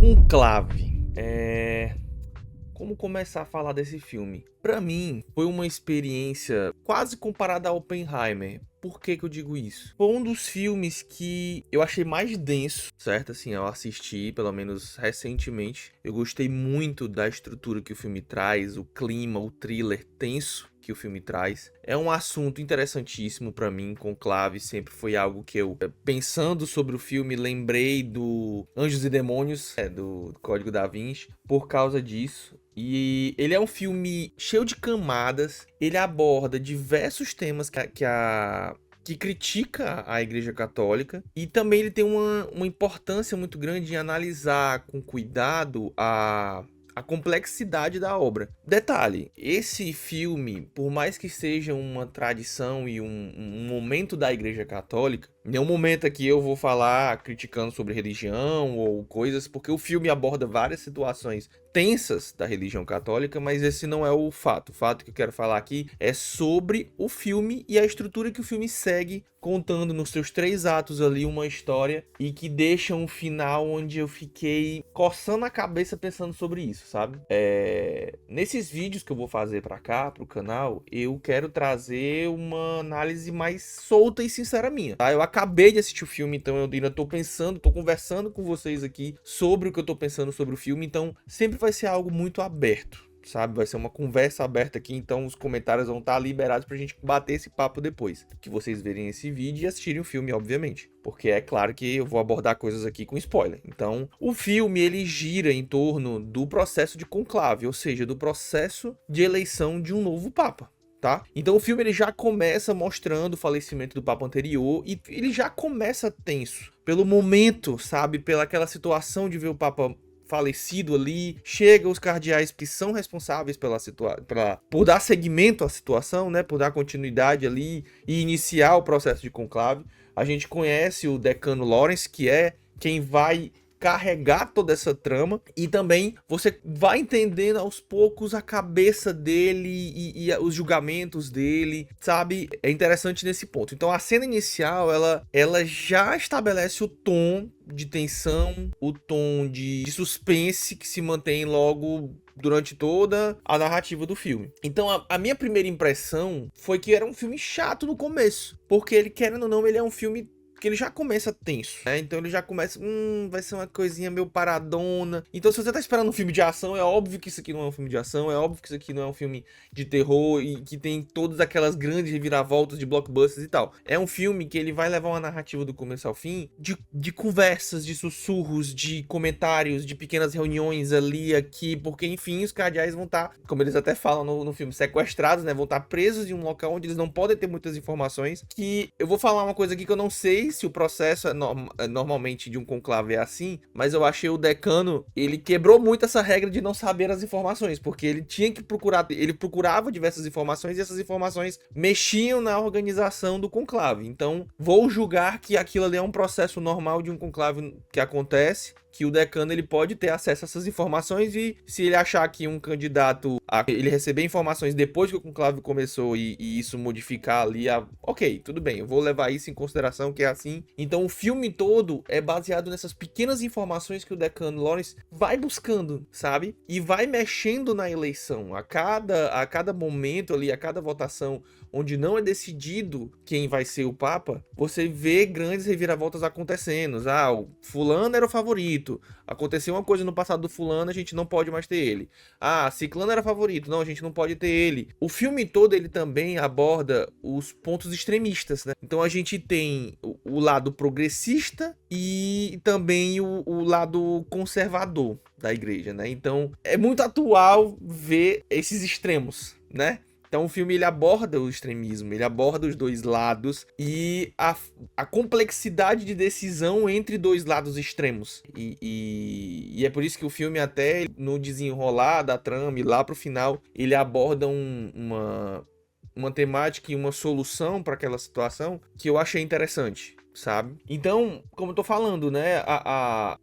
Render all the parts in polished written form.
Conclave. Como começar a falar desse filme? Pra mim, foi uma experiência quase comparada a Oppenheimer. Por que que eu digo isso? Foi um dos filmes que eu achei mais denso, certo? Assim, eu assisti, pelo menos recentemente. Eu gostei muito da estrutura que o filme traz, o clima, o thriller tenso que o filme traz. É um assunto interessantíssimo pra mim. Conclave sempre foi algo que eu, pensando sobre o filme, lembrei do Anjos e Demônios, do Código da Vinci, por causa disso. E ele é um filme cheio de camadas. Ele aborda diversos temas que critica a Igreja Católica, e também ele tem uma importância muito grande em analisar com cuidado a complexidade da obra. Detalhe, esse filme, por mais que seja uma tradição e um momento da Igreja Católica, em nenhum momento aqui eu vou falar criticando sobre religião ou coisas, porque o filme aborda várias situações tensas da religião católica, mas esse não é o fato. O fato que eu quero falar aqui é sobre o filme e a estrutura que o filme segue, contando nos seus 3 atos ali uma história e que deixa um final onde eu fiquei coçando a cabeça pensando sobre isso, sabe? Nesses vídeos que eu vou fazer pra cá, pro canal, eu quero trazer uma análise mais solta e sincera minha, tá? Eu acabei de assistir o filme, então eu ainda tô pensando, tô conversando com vocês aqui sobre o que eu tô pensando sobre o filme, então sempre vai ser algo muito aberto, sabe? Vai ser uma conversa aberta aqui, então os comentários vão estar liberados pra gente bater esse papo depois que vocês verem esse vídeo e assistirem o filme, obviamente. Porque é claro que eu vou abordar coisas aqui com spoiler. Então, o filme, ele gira em torno do processo de conclave, ou seja, do processo de eleição de um novo papa. Tá? Então o filme ele já começa mostrando o falecimento do papa anterior e ele já começa tenso pelo momento, sabe? Pela aquela situação de ver o papa falecido ali, chega os cardeais que são responsáveis por dar seguimento à situação, né, por dar continuidade ali e iniciar o processo de conclave. A gente conhece o decano Lawrence, que é quem vai carregar toda essa trama, e também você vai entendendo aos poucos a cabeça dele e os julgamentos dele, sabe? É interessante nesse ponto. Então a cena inicial, ela já estabelece o tom de tensão, o tom de suspense que se mantém logo durante toda a narrativa do filme. Então a minha primeira impressão foi que era um filme chato no começo, porque ele, querendo ou não, ele é um filme que ele já começa tenso, né? Então ele já começa, vai ser uma coisinha meio paradona. Então se você tá esperando um filme de ação, é óbvio que isso aqui não é um filme de ação, é óbvio que isso aqui não é um filme de terror e que tem todas aquelas grandes reviravoltas de blockbusters e tal. É um filme que ele vai levar uma narrativa do começo ao fim de conversas, de sussurros, de comentários, de pequenas reuniões ali, aqui, porque enfim, os cardeais vão estar, como eles até falam no filme, sequestrados, né? Vão estar presos em um local onde eles não podem ter muitas informações, que eu vou falar uma coisa aqui que eu não sei se o processo normalmente de um conclave é assim, mas eu achei o decano, ele quebrou muito essa regra de não saber as informações, porque ele tinha que procurar, ele procurava diversas informações e essas informações mexiam na organização do conclave. Então, vou julgar que aquilo ali é um processo normal de um conclave que acontece, que o decano ele pode ter acesso a essas informações, e se ele achar que um candidato, ele receber informações depois que o conclave começou e isso modificar ali, ok, tudo bem, eu vou levar isso em consideração que é assim. Então o filme todo é baseado nessas pequenas informações que o decano Lawrence vai buscando, sabe? E vai mexendo na eleição. A cada momento ali, a cada votação onde não é decidido quem vai ser o papa, você vê grandes reviravoltas acontecendo. O fulano era o favorito, aconteceu uma coisa no passado do fulano, a gente não pode mais ter ele. Ciclano era favorito, não, a gente não pode ter ele. O filme todo ele também aborda os pontos extremistas, né? Então a gente tem o lado progressista e também o lado conservador da igreja, né? Então é muito atual ver esses extremos, né? Então o filme ele aborda o extremismo, ele aborda os dois lados e a complexidade de decisão entre dois lados extremos. E é por isso que o filme, até no desenrolar da trama e lá pro final, ele aborda uma temática e uma solução para aquela situação que eu achei interessante, sabe? Então, como eu tô falando, né,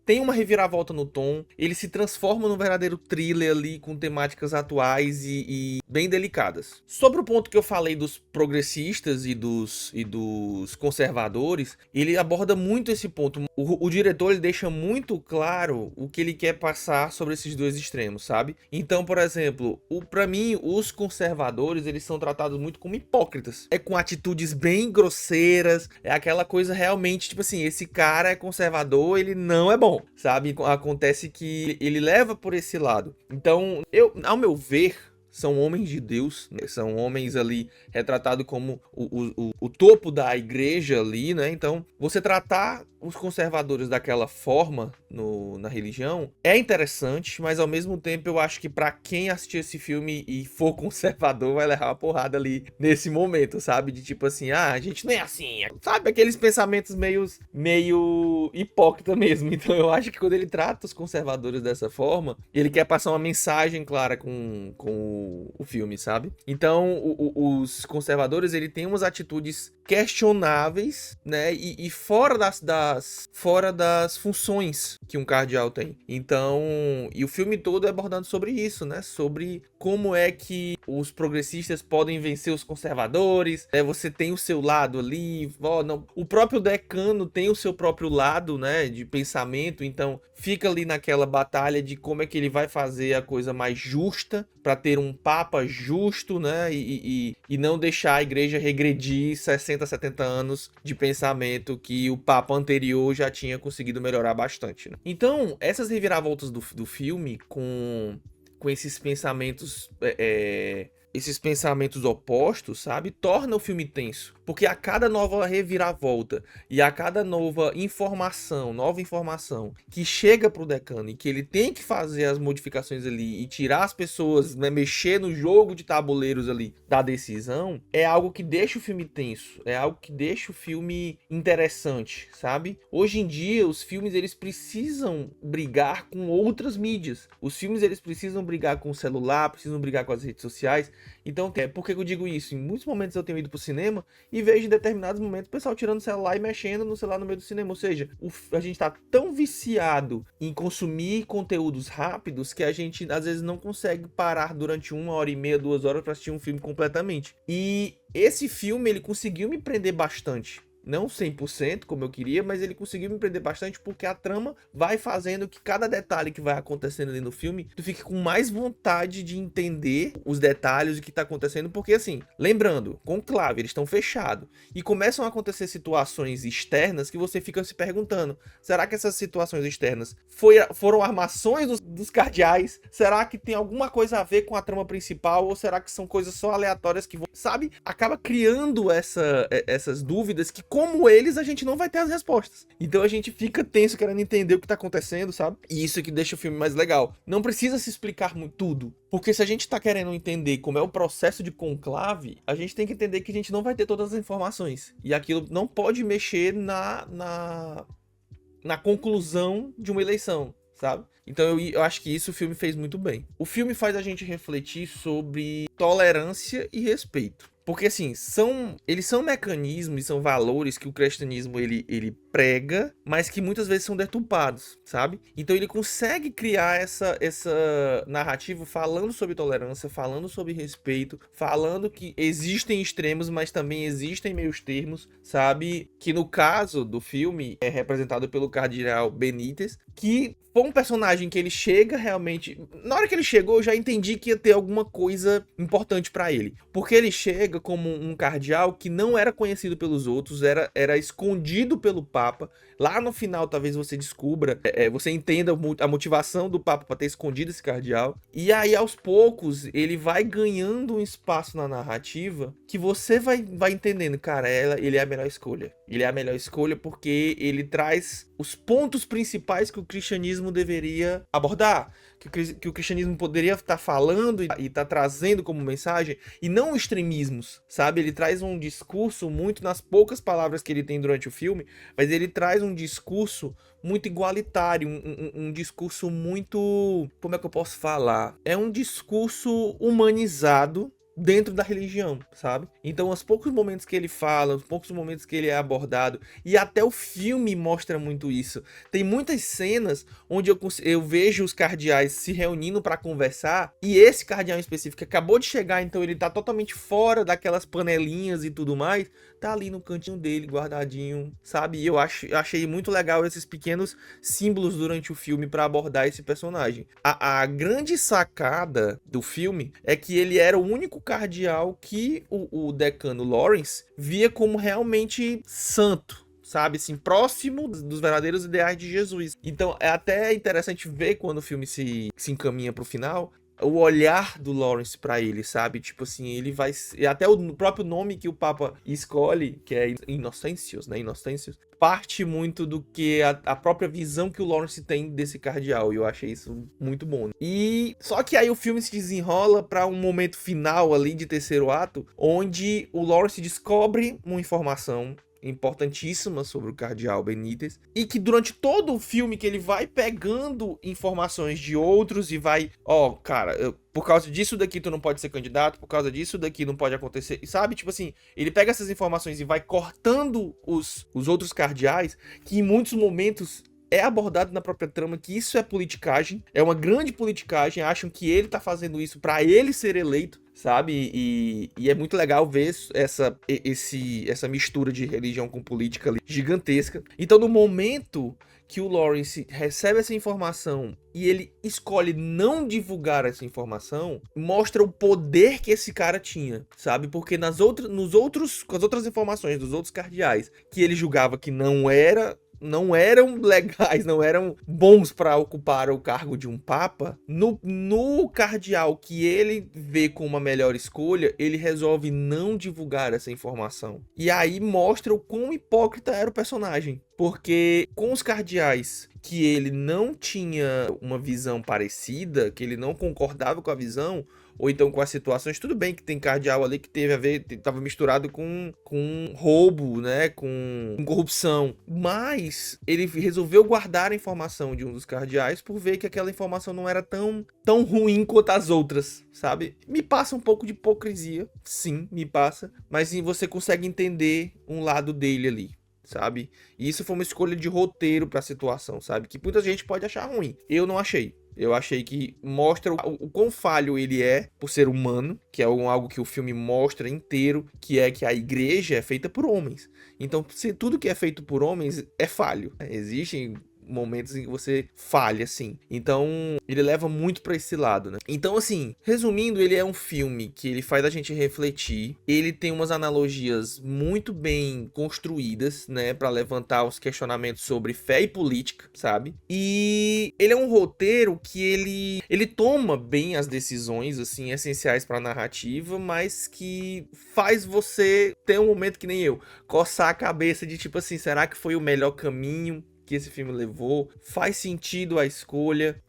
tem uma reviravolta no tom, ele se transforma num verdadeiro thriller ali com temáticas atuais e bem delicadas. Sobre o ponto que eu falei dos progressistas e dos conservadores, ele aborda muito esse ponto. O diretor ele deixa muito claro o que ele quer passar sobre esses dois extremos, sabe? Então, por exemplo, para mim, os conservadores, eles são tratados muito como hipócritas. É com atitudes bem grosseiras, é aquela coisa realmente, tipo assim, esse cara é conservador, ele não é bom, sabe? Acontece que ele leva por esse lado. Então, ao meu ver, são homens de Deus, né? São homens ali retratados como o topo da igreja ali, né? Então, você tratar os conservadores daquela forma na religião é interessante, mas ao mesmo tempo eu acho que pra quem assistir esse filme e for conservador vai levar uma porrada ali nesse momento, sabe? De tipo assim, a gente não é assim, sabe? Aqueles pensamentos meio hipócrita mesmo. Então eu acho que quando ele trata os conservadores dessa forma, ele quer passar uma mensagem clara com o filme, sabe? Então os conservadores, ele tem umas atitudes questionáveis, né? E fora das funções que um cardeal tem. Então, e o filme todo é abordando sobre isso, né? Sobre como é que os progressistas podem vencer os conservadores, né? Você tem o seu lado ali, não, o próprio decano tem o seu próprio lado, né? De pensamento, então fica ali naquela batalha de como é que ele vai fazer a coisa mais justa para ter um papa justo, né? E não deixar a igreja regredir 60, 70 anos de pensamento que o papa anterior já tinha conseguido melhorar bastante, né? Então, essas reviravoltas do filme com esses pensamentos esses pensamentos opostos, sabe? Torna o filme tenso. Porque a cada nova reviravolta e a cada nova informação que chega pro decano e que ele tem que fazer as modificações ali e tirar as pessoas, né, mexer no jogo de tabuleiros ali da decisão, é algo que deixa o filme tenso, é algo que deixa o filme interessante, sabe? Hoje em dia, os filmes eles precisam brigar com outras mídias. Os filmes eles precisam brigar com o celular, precisam brigar com as redes sociais. Então, por que eu digo isso? Em muitos momentos eu tenho ido pro cinema e vejo em determinados momentos o pessoal tirando o celular e mexendo no celular no meio do cinema. Ou seja, a gente tá tão viciado em consumir conteúdos rápidos que a gente às vezes não consegue parar durante 1h30, 2 horas para assistir um filme completamente. E esse filme ele conseguiu me prender bastante. Não 100% como eu queria, mas ele conseguiu me prender bastante porque a trama vai fazendo que cada detalhe que vai acontecendo ali no filme, tu fique com mais vontade de entender os detalhes e o que tá acontecendo, porque assim, lembrando, conclave, eles estão fechados e começam a acontecer situações externas que você fica se perguntando, será que essas situações externas foram armações dos cardeais? Será que tem alguma coisa a ver com a trama principal ou será que são coisas só aleatórias que, sabe, acaba criando essas dúvidas que como eles, a gente não vai ter as respostas. Então a gente fica tenso querendo entender o que tá acontecendo, sabe? E isso é que deixa o filme mais legal. Não precisa se explicar tudo. Porque se a gente tá querendo entender como é o processo de conclave, a gente tem que entender que a gente não vai ter todas as informações. E aquilo não pode mexer na conclusão de uma eleição, sabe? Então eu acho que isso o filme fez muito bem. O filme faz a gente refletir sobre tolerância e respeito. Porque assim, eles são mecanismos e são valores que o cristianismo ele prega, mas que muitas vezes são deturpados, sabe? Então ele consegue criar essa narrativa falando sobre tolerância, falando sobre respeito, falando que existem extremos, mas também existem meios termos, sabe? Que no caso do filme é representado pelo cardeal Benítez, que foi um personagem que ele chega realmente... Na hora que ele chegou, eu já entendi que ia ter alguma coisa importante pra ele. Porque ele chega como um cardeal que não era conhecido pelos outros, era escondido pelo Papa. Lá no final, talvez você descubra, você entenda a motivação do Papa para ter escondido esse cardeal. E aí, aos poucos, ele vai ganhando um espaço na narrativa que você vai entendendo, cara, ele é a melhor escolha. Ele é a melhor escolha porque ele traz os pontos principais que o cristianismo deveria abordar, que o cristianismo poderia estar falando e estar trazendo como mensagem, e não extremismos, sabe? Ele traz um discurso muito nas poucas palavras que ele tem durante o filme, mas ele traz um discurso muito igualitário, um discurso muito... Como é que eu posso falar? É um discurso humanizado dentro da religião, sabe? Então, os poucos momentos que ele fala, os poucos momentos que ele é abordado, e até o filme mostra muito isso. Tem muitas cenas onde eu vejo os cardeais se reunindo para conversar, e esse cardeal em específico acabou de chegar, então ele tá totalmente fora daquelas panelinhas e tudo mais, tá ali no cantinho dele, guardadinho, sabe? E eu achei muito legal esses pequenos símbolos durante o filme para abordar esse personagem. A grande sacada do filme é que ele era o único cardeal que o decano Lawrence via como realmente santo, sabe, assim, próximo dos verdadeiros ideais de Jesus. Então é até interessante ver quando o filme se encaminha pro final, o olhar do Lawrence pra ele, sabe? Tipo assim, ele vai... E até o próprio nome que o Papa escolhe, que é Inocêncios, né? Inocêncios, parte muito do que a própria visão que o Lawrence tem desse cardeal. E eu achei isso muito bom. E só que aí o filme se desenrola pra um momento final ali de terceiro ato, onde o Lawrence descobre uma informação importantíssima sobre o cardeal Benítez, e que durante todo o filme que ele vai pegando informações de outros e vai, cara, por causa disso daqui tu não pode ser candidato, por causa disso daqui não pode acontecer, sabe? Tipo assim, ele pega essas informações e vai cortando os outros cardeais, que em muitos momentos é abordado na própria trama que isso é politicagem, é uma grande politicagem, acham que ele tá fazendo isso pra ele ser eleito, sabe? E é muito legal ver essa mistura de religião com política ali, gigantesca. Então, no momento que o Lawrence recebe essa informação e ele escolhe não divulgar essa informação, mostra o poder que esse cara tinha, sabe? Porque com as outras informações dos outros cardeais que ele julgava que não eram legais, não eram bons para ocupar o cargo de um papa, no cardeal que ele vê como uma melhor escolha, ele resolve não divulgar essa informação. E aí mostra o quão hipócrita era o personagem. Porque com os cardeais que ele não tinha uma visão parecida, que ele não concordava com a visão, ou então com as situações, tudo bem que tem cardeal ali que teve a ver, estava misturado com roubo, né, com corrupção, mas ele resolveu guardar a informação de um dos cardeais por ver que aquela informação não era tão ruim quanto as outras, sabe? Me passa um pouco de hipocrisia, sim, me passa, mas sim, você consegue entender um lado dele ali, sabe? E isso foi uma escolha de roteiro pra situação, sabe? Que muita gente pode achar ruim. Eu não achei. Eu achei que mostra o quão falho ele é por ser humano, que é algo que o filme mostra inteiro, que é que a igreja é feita por homens. Então, se tudo que é feito por homens é falho. Existem momentos em que você falha, assim. Então, ele leva muito pra esse lado, né? Então, assim, resumindo, ele é um filme que ele faz a gente refletir. Ele tem umas analogias muito bem construídas, né? Pra levantar os questionamentos sobre fé e política, sabe? E ele é um roteiro que ele toma bem as decisões, assim, essenciais pra narrativa, mas que faz você ter um momento que nem eu, coçar a cabeça de tipo assim, será que foi o melhor caminho que esse filme levou? Faz sentido a escolha?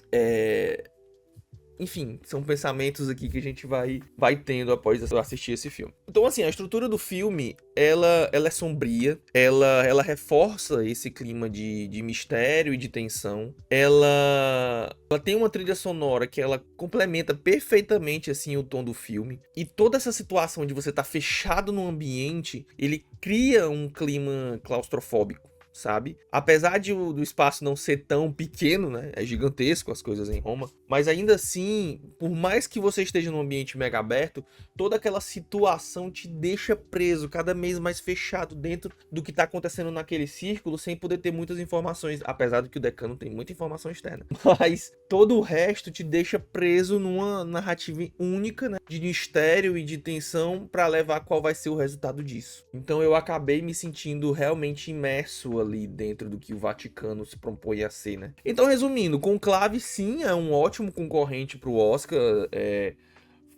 Enfim, são pensamentos aqui que a gente vai tendo após assistir esse filme. Então, assim, a estrutura do filme, ela é sombria, ela reforça esse clima de mistério e de tensão. Ela tem uma trilha sonora que ela complementa perfeitamente, assim, o tom do filme. E toda essa situação de você estar fechado no ambiente, ele cria um clima claustrofóbico, sabe? Apesar do espaço não ser tão pequeno, né? É gigantesco as coisas em Roma. Mas ainda assim, por mais que você esteja num ambiente mega aberto, toda aquela situação te deixa preso, cada vez mais fechado dentro do que tá acontecendo naquele círculo, sem poder ter muitas informações. Apesar de que o decano tem muita informação externa. Mas todo o resto te deixa preso numa narrativa única, né? De mistério e de tensão para levar qual vai ser o resultado disso. Então eu acabei me sentindo realmente imerso ali dentro do que o Vaticano se propõe a ser, né? Então, resumindo, Conclave sim é um ótimo concorrente pro Oscar,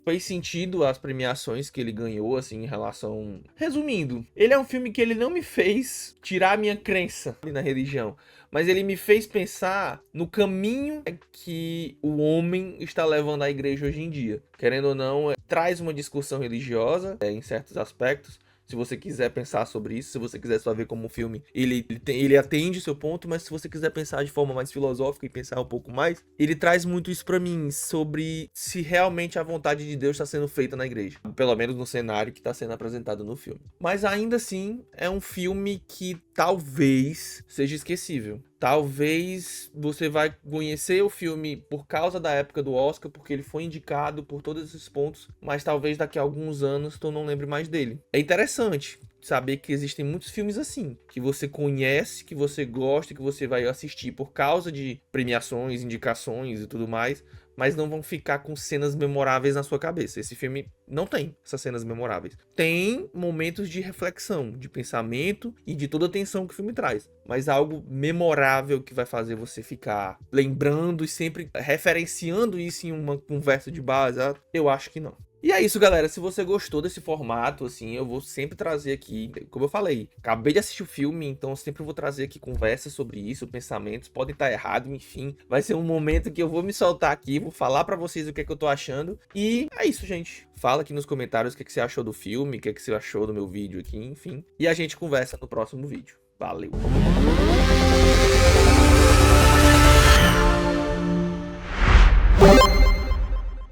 fez sentido as premiações que ele ganhou, assim, em relação... Resumindo, ele é um filme que ele não me fez tirar a minha crença na religião, mas ele me fez pensar no caminho que o homem está levando a igreja hoje em dia. Querendo ou não, traz uma discussão religiosa, em certos aspectos. Se você quiser pensar sobre isso, se você quiser só ver como o filme, ele atende seu ponto, mas se você quiser pensar de forma mais filosófica e pensar um pouco mais, ele traz muito isso pra mim, sobre se realmente a vontade de Deus está sendo feita na igreja. Pelo menos no cenário que está sendo apresentado no filme. Mas ainda assim, é um filme que talvez seja esquecível. Talvez você vai conhecer o filme por causa da época do Oscar, porque ele foi indicado por todos esses pontos, mas talvez daqui a alguns anos tu não lembre mais dele. É interessante saber que existem muitos filmes assim, que você conhece, que você gosta, que você vai assistir por causa de premiações, indicações e tudo mais, mas não vão ficar com cenas memoráveis na sua cabeça. Esse filme não tem essas cenas memoráveis. Tem momentos de reflexão, de pensamento e de toda a tensão que o filme traz, mas algo memorável que vai fazer você ficar lembrando e sempre referenciando isso em uma conversa de base, eu acho que não. E é isso, galera. Se você gostou desse formato, assim, eu vou sempre trazer aqui, como eu falei, acabei de assistir o filme, então eu sempre vou trazer aqui conversas sobre isso, pensamentos, podem estar errados, enfim. Vai ser um momento que eu vou me soltar aqui, vou falar pra vocês o que é que eu tô achando. E é isso, gente. Fala aqui nos comentários o que é que você achou do filme, o que é que você achou do meu vídeo aqui, enfim. E a gente conversa no próximo vídeo. Valeu!